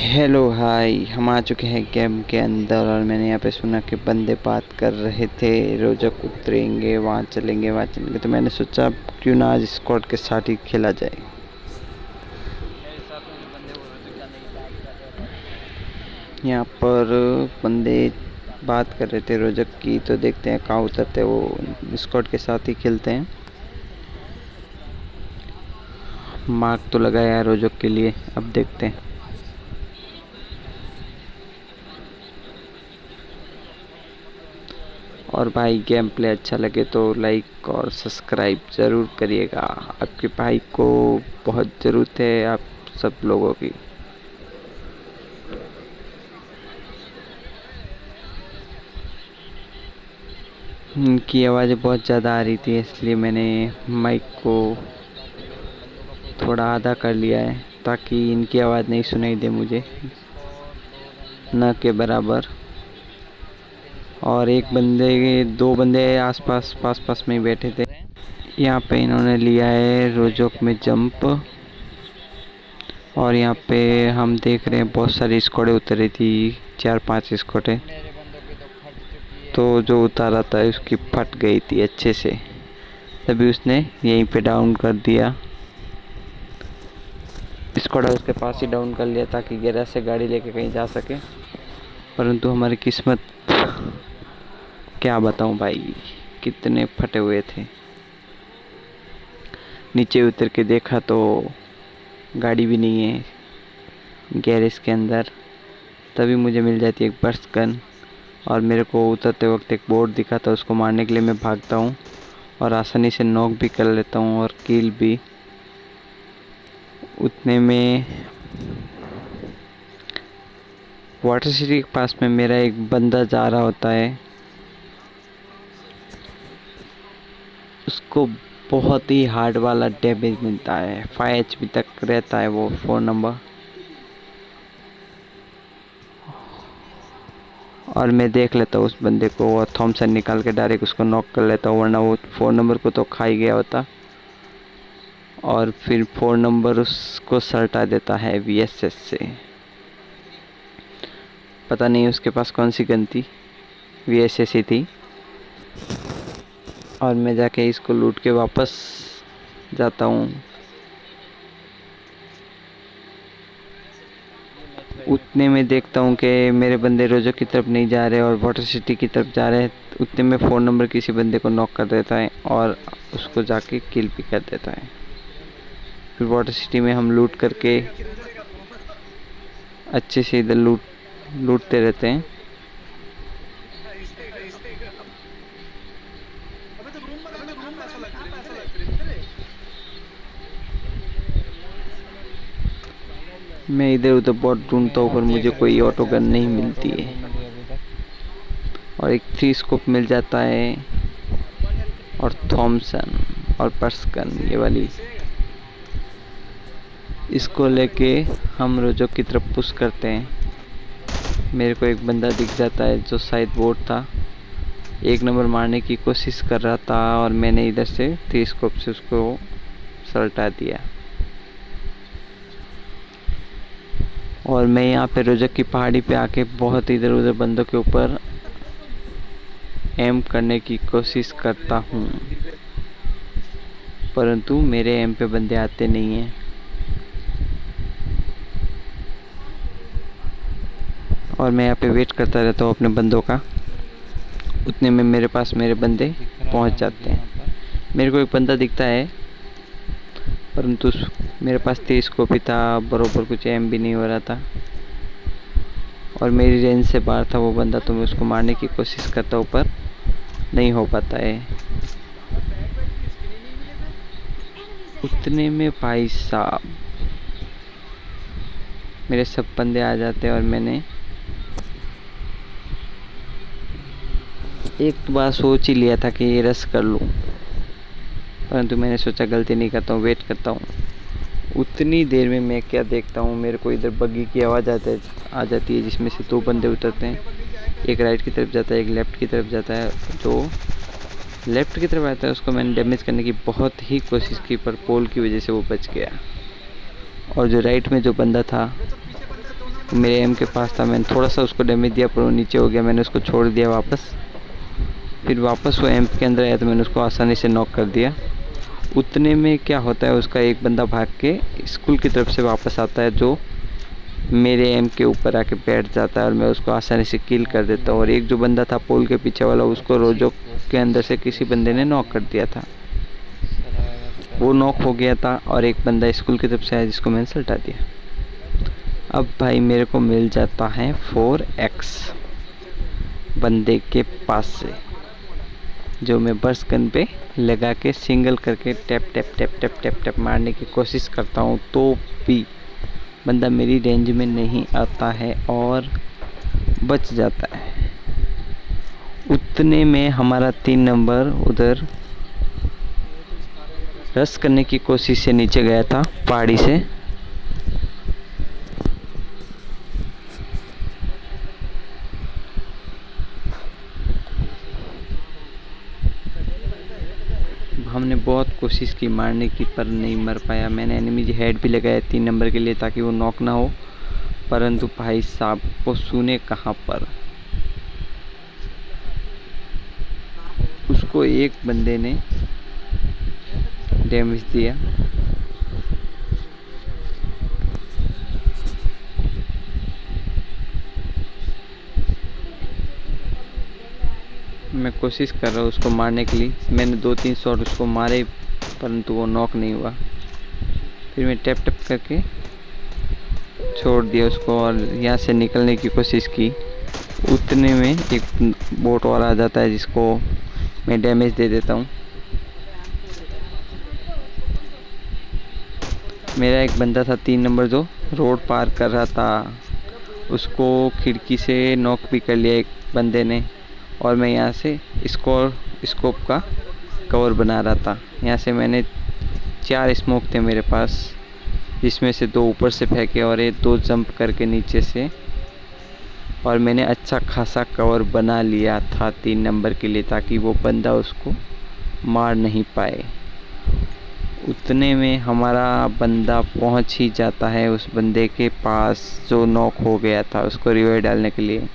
Hello hi, हम आ चुके हैं गेम के अंदर और मैंने यहाँ पे सुना कि बंदे बात कर रहे थे रोजक उतरेंगे, वहाँ चलेंगे। तो मैंने सोचा क्यों ना आज स्क्वाड के साथ ही खेला जाए। यहाँ पर बंदे बात कर रहे थे रोजक की, तो देखते हैं कहाँ उतरते। वो स्क्वाड के साथ ही खेलते हैं। मार्क तो लगाया है रोजक के लिए, अब देखते हैं। और भाई गेम प्ले अच्छा लगे तो लाइक और सब्सक्राइब ज़रूर करिएगा। आपके भाई को बहुत ज़रूरत है आप सब लोगों की। इनकी आवाज़ें बहुत ज़्यादा आ रही थी, इसलिए मैंने माइक को थोड़ा आधा कर लिया है ताकि इनकी आवाज़ नहीं सुनाई दे मुझे, न के बराबर। और दो बंदे आसपास पास में ही बैठे थे। यहाँ पे इन्होंने लिया है रोजोक में जंप। और यहाँ पे हम देख रहे हैं बहुत सारी स्क्वाडें उतरी थी, 4-5 स्क्वाडें। तो जो उतारा था उसकी फट गई थी अच्छे से, तभी उसने यहीं पे डाउन कर दिया। स्क्वाड उसके पास ही डाउन कर लिया ताकि गैराज से गाड़ी लेके कहीं जा सके। परंतु हमारी किस्मत क्या बताऊं भाई, कितने फटे हुए थे। नीचे उतर के देखा तो गाड़ी भी नहीं है गैरेज के अंदर। तभी मुझे मिल जाती है एक बर्स्ट गन, और मेरे को उतरते वक्त एक बोर्ड दिखा था, उसको मारने के लिए मैं भागता हूँ और आसानी से नॉक भी कर लेता हूँ और किल भी। उतने में वाटर सिटी के पास में मेरा एक बंदा जा रहा होता है। उसको बहुत ही हार्ड वाला डैमेज मिलता है, 5 HP तक रहता है वो 4 नंबर। और मैं देख लेता हूँ उस बंदे को और थॉमसन निकाल के डायरेक्ट उसको नॉक कर लेता हूँ, वरना वो 4 नंबर को तो खा ही गया होता। और फिर 4 नंबर उसको सल्टा देता है VSS से। पता नहीं उसके पास कौन सी गन थी, VSS ही थी। और मैं जाके इसको लूट के वापस जाता हूँ। उतने में देखता हूँ कि मेरे बंदे रोजो की तरफ नहीं जा रहे और वाटर सिटी की तरफ जा रहे हैं। उतने में 4 नंबर किसी बंदे को नॉक कर देता है और उसको जाके किल भी कर देता है। फिर वाटर सिटी में हम लूट करके अच्छे से इधर लूटते रहते हैं। मैं इधर उधर बहुत ढूंढता हूँ पर मुझे कोई ऑटो गन नहीं मिलती है। और एक 3 स्कोप मिल जाता है और थॉमसन और पर्स गन ये वाली। इसको लेके हम रोजो की तरफ पुश करते हैं। मेरे को एक बंदा दिख जाता है जो शायद बोट था, 1 नंबर मारने की कोशिश कर रहा था और मैंने इधर से 3 स्कोप से उसको सलटा दिया। और मैं यहाँ पे रोजक की पहाड़ी पे आके बहुत इधर उधर बंदों के ऊपर एम करने की कोशिश करता हूँ, परंतु मेरे एम पे बंदे आते नहीं हैं। और मैं यहाँ पे वेट करता रहता हूँ अपने बंदों का। उतने में मेरे पास मेरे बंदे पहुँच जाते हैं। मेरे को एक बंदा दिखता है, परंतु मेरे पास 30 स्कोप ही था, बरोबर कुछ एम भी नहीं हो रहा था और मेरी रेंज से बाहर था वो बंदा। तो मैं उसको मारने की कोशिश करता हूँ पर नहीं हो पाता है। उतने में भाई साहब मेरे सब बंदे आ जाते हैं और मैंने एक बार सोच ही लिया था कि ये रस कर लूँ, परंतु मैंने सोचा गलती नहीं करता हूँ, वेट करता हूँ। उतनी देर में मैं क्या देखता हूँ, मेरे को इधर बग्गी की आवाज़ आ जाती है जिसमें से 2 बंदे उतरते हैं। एक राइट की तरफ जाता है, एक लेफ़्ट की तरफ जाता है। जो लेफ़्ट की तरफ आता है उसको मैंने डैमेज करने की बहुत ही कोशिश की, पर पोल की वजह से वो बच गया। और जो राइट में जो बंदा था मेरे एम के पास था। मैंने थोड़ा सा उसको डैमेज दिया पर वो नीचे हो गया। मैंने उसको छोड़ दिया वापस। फिर वापस वो एम के अंदर आया तो मैंने उसको आसानी से नॉक कर दिया। उतने में क्या होता है, उसका एक बंदा भाग के स्कूल की तरफ से वापस आता है जो मेरे एम के ऊपर आके बैठ जाता है और मैं उसको आसानी से किल कर देता हूँ। और एक जो बंदा था पोल के पीछे वाला, उसको रोजो के अंदर से किसी बंदे ने नॉक कर दिया था। वो नॉक हो गया था और एक बंदा स्कूल की तरफ से आया जिसको मैंने सल्टा दिया। अब भाई मेरे को मिल जाता है 4x बंदे के पास से, जो मैं बर्स्ट गन पे लगा के सिंगल करके tap tap tap tap tap tap मारने की कोशिश करता हूँ तो भी बंदा मेरी रेंज में नहीं आता है और बच जाता है। उतने में हमारा 3 नंबर उधर रश करने की कोशिश से नीचे गया था पहाड़ी से। हमने बहुत कोशिश की मारने की पर नहीं मर पाया। मैंने एनिमी हेड भी लगाया 3 नंबर के लिए ताकि वो नॉक ना हो, परंतु भाई साहब को सुने कहाँ पर। उसको एक बंदे ने डैमेज दिया। मैं कोशिश कर रहा हूँ उसको मारने के लिए। मैंने 2-3 शॉट उसको मारे परंतु वो नॉक नहीं हुआ। फिर मैं टैप टैप करके छोड़ दिया उसको और यहाँ से निकलने की कोशिश की। उतने में एक बोट और आ जाता है जिसको मैं डैमेज दे देता हूँ। मेरा एक बंदा था 3 नंबर जो रोड पार कर रहा था, उसको खिड़की से नॉक भी कर लिया एक बंदे ने। और मैं यहाँ से स्कोप का कवर बना रहा था। यहाँ से मैंने 4 स्मोक थे मेरे पास, जिसमें से 2 ऊपर से फेंके और 2 जंप करके नीचे से, और मैंने अच्छा खासा कवर बना लिया था 3 नंबर के लिए ताकि वो बंदा उसको मार नहीं पाए। उतने में हमारा बंदा पहुंच ही जाता है उस बंदे के पास जो नॉक हो गया था, उसको रिवाइव डालने के लिए।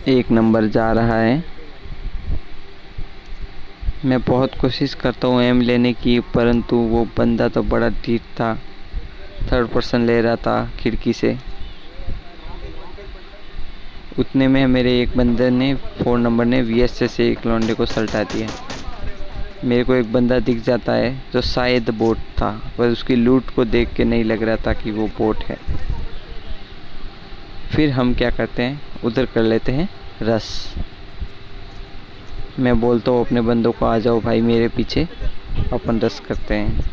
एक नंबर जा रहा है। मैं बहुत कोशिश करता हूँ एम लेने की, परंतु वो बंदा तो बड़ा ढीठ था। 3rd पर्सन ले रहा था खिड़की से। उतने में मेरे एक बंदे ने 4 नंबर ने VSS से एक लौंडे को सल्टा दिया। मेरे को एक बंदा दिख जाता है जो शायद बोट था, पर उसकी लूट को देख के नहीं लग रहा था कि वो बोट है। फिर हम क्या करते हैं, उधर कर लेते हैं रश। मैं बोलता हूँ अपने बंदों को आ जाओ भाई मेरे पीछे, अपन रश करते हैं।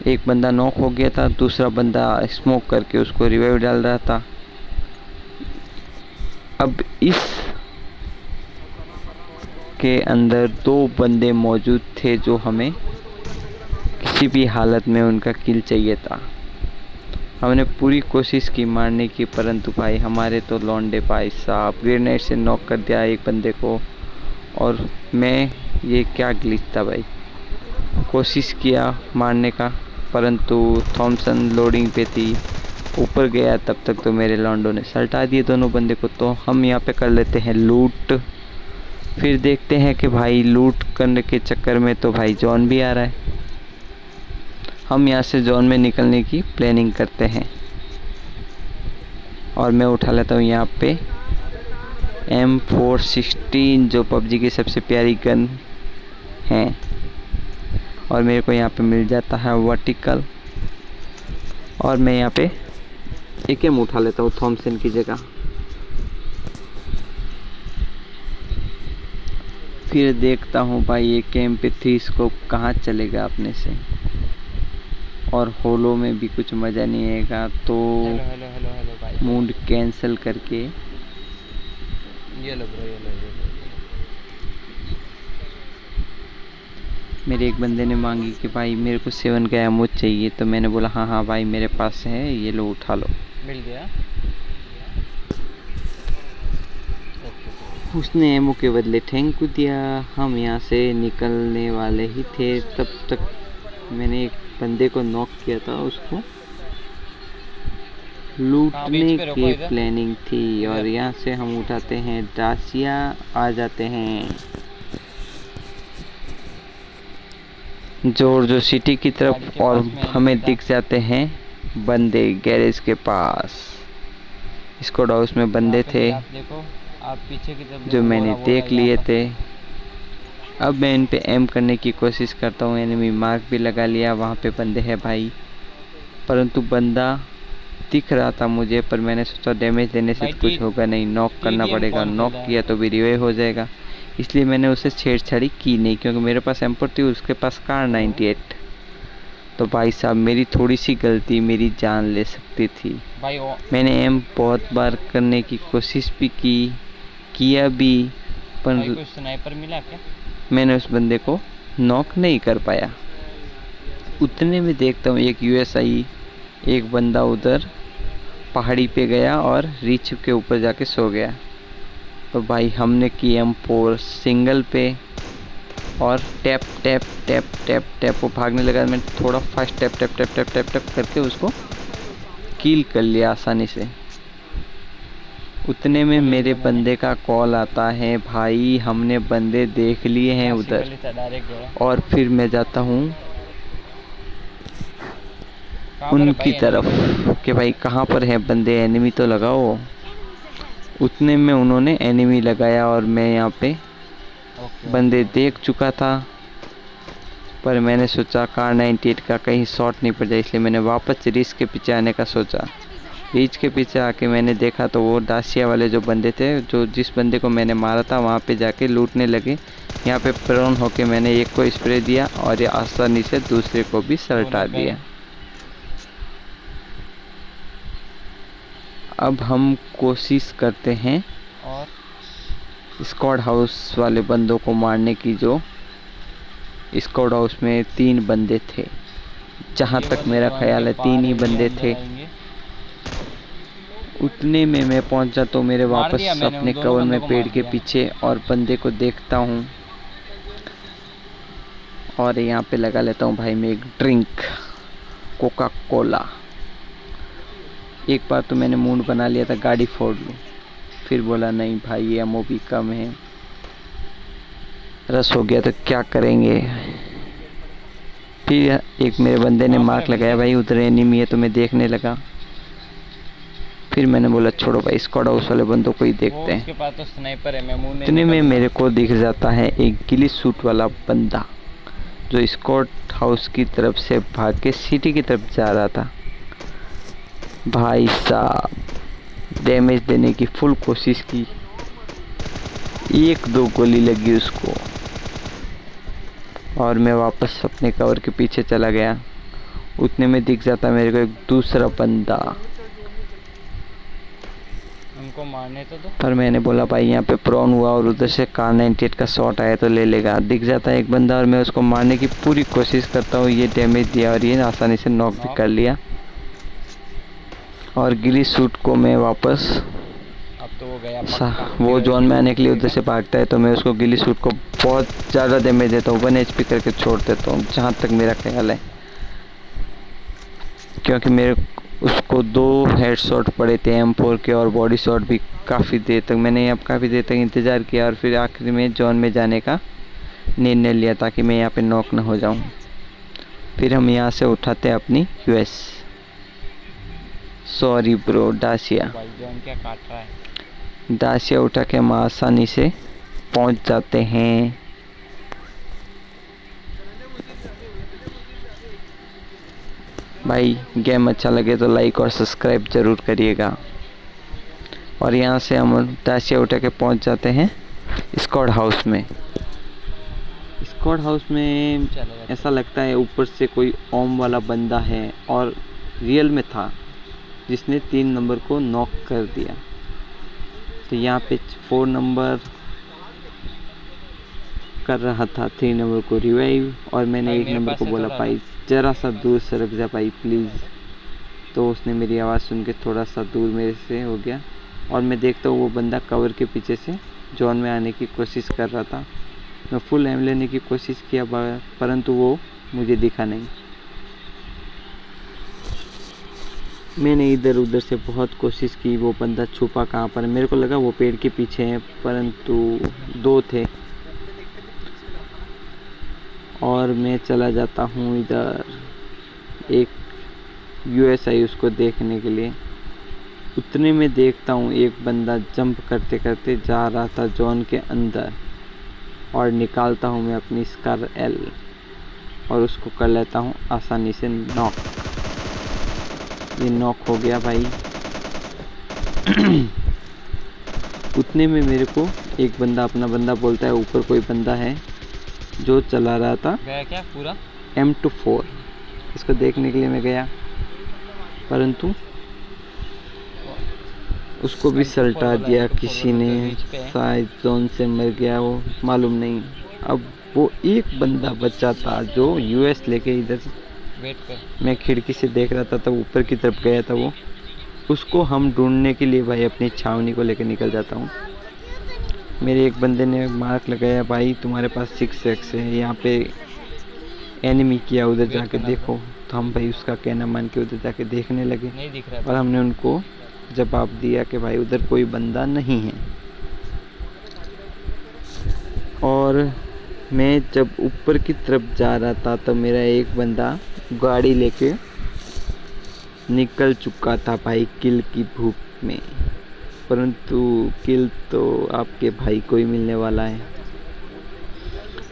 एक बंदा नॉक हो गया था, दूसरा बंदा स्मोक करके उसको रिवाइव डाल रहा था। अब इस के अंदर 2 बंदे मौजूद थे जो हमें किसी भी हालत में उनका किल चाहिए था। हमने पूरी कोशिश की मारने की, परंतु भाई हमारे तो लौंडे भाई साहब ग्रेनेड से नॉक कर दिया एक बंदे को। और मैं ये क्या ग्लिच था भाई, कोशिश किया मारने का परंतु थॉमसन लोडिंग पे थी, ऊपर गया तब तक तो मेरे लौंडों ने सल्टा दिए दोनों बंदे को। तो हम यहाँ पे कर लेते हैं लूट। फिर देखते हैं कि भाई लूट करने के चक्कर में तो भाई जॉन भी आ रहा है। हम यहाँ से जोन में निकलने की प्लानिंग करते हैं और मैं उठा लेता हूँ यहाँ पे M416 जो PUBG की सबसे प्यारी गन है। और मेरे को यहाँ पे मिल जाता है वर्टिकल, और मैं यहाँ पे AK उठा लेता हूँ थॉमसन की जगह। फिर देखता हूँ भाई AK MP3 स्कोप कहाँ चलेगा अपने से, और होलो में भी कुछ मज़ा नहीं आएगा। तो हेलो मूड कैंसिल करके ये लो ब्रो, ये लो। मेरे एक बंदे ने मांगी कि भाई मेरे को 7 का एमो चाहिए, तो मैंने बोला हाँ हाँ भाई मेरे पास है, ये लो उठा लो। मिल गया। ओके। उसने एमओ के बदले थैंक यू दिया। हम यहाँ से निकलने वाले ही थे, तब तक मैंने एक बंदे को नॉक किया था। उसको लूटने की प्लानिंग थी और यहाँ से हम उठाते हैं दासिया, आ जाते हैं जॉर्जो सिटी की तरफ और हमें दिख जाते हैं बंदे गैरेज के पास। स्क्वाड हाउस में बंदे थे आप पीछे की तरफ जो मैंने देख लिए थे। अब मैं इन पे एम करने की कोशिश करता हूँ। एनिमी मार्क भी लगा लिया, वहाँ पे बंदे हैं भाई, परंतु बंदा दिख रहा था मुझे, पर मैंने सोचा डैमेज देने से तो कुछ होगा नहीं, नॉक करना पड़ेगा। नॉक किया तो भी रिवाइव हो जाएगा, इसलिए मैंने उसे छेड़छाड़ी की नहीं, क्योंकि मेरे पास एम4 थी, उसके पास कार 98। तो भाई साहब मेरी थोड़ी सी गलती मेरी जान ले सकती थी। मैंने एम बहुत बार करने की कोशिश भी किया भी, पर स्नाइपर मिला क्या? मैंने उस बंदे को नॉक नहीं कर पाया। उतने में देखता हूँ एक यूएसआई, एक बंदा उधर पहाड़ी पे गया और रीच के ऊपर जाके सो गया। तो भाई हमने की M4 सिंगल पे और tap tap tap tap tap वो भागने लगा। मैंने थोड़ा fast tap tap tap tap tap tap करके उसको किल कर लिया आसानी से। उतने में मेरे बंदे का कॉल आता है, भाई हमने बंदे देख लिए हैं उधर। और फिर मैं जाता हूँ उनकी तरफ कि भाई कहाँ पर है बंदे, एनिमी तो लगाओ। उतने में उन्होंने एनिमी लगाया और मैं यहाँ पे बंदे देख चुका था, पर मैंने सोचा कार 98 का कहीं शॉट नहीं पड़ जाए, इसलिए मैंने वापस रीच के पीछे आने का सोचा। रीच के पीछे आके मैंने देखा तो वो दासिया वाले जो बंदे थे, जो जिस बंदे को मैंने मारा था, वहाँ पे जाके लूटने लगे। यहाँ पे प्रोन होके मैंने एक को स्प्रे दिया और ये आसानी से दूसरे को भी सलटा दिया। अब हम कोशिश करते हैं और स्क्वाड हाउस वाले बंदों को मारने की। जो स्क्वाड हाउस में 3 बंदे थे, जहाँ तक मेरा ख्याल है 3 ही बंदे थे। उतने में मैं पहुंचा तो मेरे वापस अपने कवर में पेड़ के पीछे और बंदे को देखता हूँ और यहाँ पे लगा लेता हूँ भाई मैं एक ड्रिंक, कोका कोला। एक बार तो मैंने मूड बना लिया था गाड़ी फोड़ लूँ, फिर बोला नहीं भाई ये एमओ भी कम है, रस हो गया तो क्या करेंगे। फिर एक मेरे बंदे ने मार्क लगाया, भाई उधर एनिमी है, तो मैं देखने लगा। फिर मैंने बोला छोड़ो भाई स्क्वाड हाउस वाले बंदों को ही देखते हैं। उसके पास तो स्नाइपर है, मैं मुंह नहीं इतने में मेरे को दिख जाता है एक गिली सूट वाला बंदा, जो स्क्वाड हाउस की तरफ से भाग के सिटी की तरफ जा रहा था। भाई साहब डैमेज देने की फुल कोशिश की, 1-2 गोली लगी उसको और मैं वापस अपने कवर के पीछे चला गया। उतने में दिख जाता मेरे को एक दूसरा बंदा, उनको मारने तो दो। पर मैंने बोला भाई यहाँ पे प्रॉन हुआ और उधर से कार 98 का शॉट आया तो ले लेगा। दिख जाता है एक बंदा और मैं उसको मारने की पूरी कोशिश करता हूँ, ये डैमेज दिया और ये आसानी से नॉक भी कर लिया। और गिली सूट को मैं वापस अब तो वो गया वो जोन में आने के लिए उधर से भागता है, तो मैं उसको गिली सूट को बहुत ज़्यादा डैमेज देता हूँ, 1 HP करके छोड़ देता हूँ जहाँ तक मेरा ख्याल है, क्योंकि मेरे उसको 2 हेडशॉट पड़े थे M4 के और बॉडी शॉट भी। काफ़ी देर तक मैंने अब काफ़ी देर तक इंतज़ार किया और फिर आखिर में जोन में जाने का निर्णय लिया ताकि मैं यहाँ पे नॉक ना हो जाऊँ। फिर हम यहाँ से उठाते हैं अपनी US, सॉरी ब्रो, दासिया। क्या काट रहा है? दासिया उठा के हम आसानी से पहुँच जाते हैं। भाई गेम अच्छा लगे तो लाइक और सब्सक्राइब ज़रूर करिएगा। और यहाँ से हम दासिया उठा के पहुँच जाते हैं स्क्वाड हाउस में। स्क्वाड हाउस में ऐसा लगता है ऊपर से कोई ओम वाला बंदा है और रियल में था, जिसने 3 नंबर को नॉक कर दिया। तो यहाँ पे 4 नंबर कर रहा था 3 नंबर को रिवाइव, और मैंने 1 नंबर को बोला भाई ज़रा सा दूर सरक जा भाई प्लीज़। तो उसने मेरी आवाज़ सुन के थोड़ा सा दूर मेरे से हो गया और मैं देखता हूँ वो बंदा कवर के पीछे से जोन में आने की कोशिश कर रहा था। मैं फुल एम लेने की कोशिश किया परंतु वो मुझे दिखा नहीं। मैंने इधर उधर से बहुत कोशिश की, वो बंदा छुपा कहाँ पर। मेरे को लगा वो पेड़ के पीछे है, परंतु 2 थे। और मैं चला जाता हूँ इधर एक यूएसआई उसको देखने के लिए। उतने में देखता हूँ एक बंदा जंप करते करते जा रहा था जोन के अंदर, और निकालता हूँ मैं अपनी स्कार एल और उसको कर लेता हूँ आसानी से नॉक। ये नॉक हो गया भाई। उतने में मेरे को एक बंदा अपना बंदा बोलता है ऊपर कोई बंदा है जो चला रहा था गया क्या पूरा? M24। इसको देखने के लिए मैं गया, परंतु उसको भी सल्टा दिया किसी ने, शायद जोन से मर गया वो, मालूम नहीं। अब वो एक बंदा बचा था जो यूएस लेके इधर वेट कर। मैं खिड़की से देख रहा था, तो ऊपर की तरफ गया था वो। उसको हम ढूंढने के लिए भाई अपनी छावनी को लेकर निकल जाता हूँ। मेरे एक बंदे ने मार्क लगाया, भाई तुम्हारे पास 6x है, यहाँ पे एनिमी किया, उधर जाके देखो। तो हम भाई उसका कहना मान के उधर जाके देखने लगे, नहीं दिख रहा और हमने उनको जवाब दिया कि भाई उधर कोई बंदा नहीं है। और मैं जब ऊपर की तरफ जा रहा था तो मेरा एक बंदा गाड़ी लेके निकल चुका था भाई किल की भूख में, परंतु किल तो आपके भाई को ही मिलने वाला है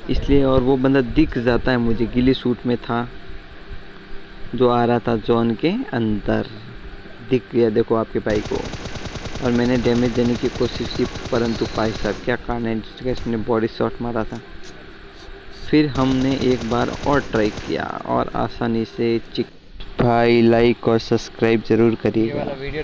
इसलिए। और वो बंदा दिख जाता है मुझे, गिली सूट में था जो आ रहा था जोन के अंदर, दिख गया देखो आपके भाई को। और मैंने डैमेज देने की कोशिश की, परंतु भाई साहब क्या कार्नेज, इसने बॉडी शॉट मारा था। फिर हमने एक बार और ट्राई किया और आसानी से चिक। भाई लाइक और सब्सक्राइब जरूर ये करिएगा। वाला वीडियो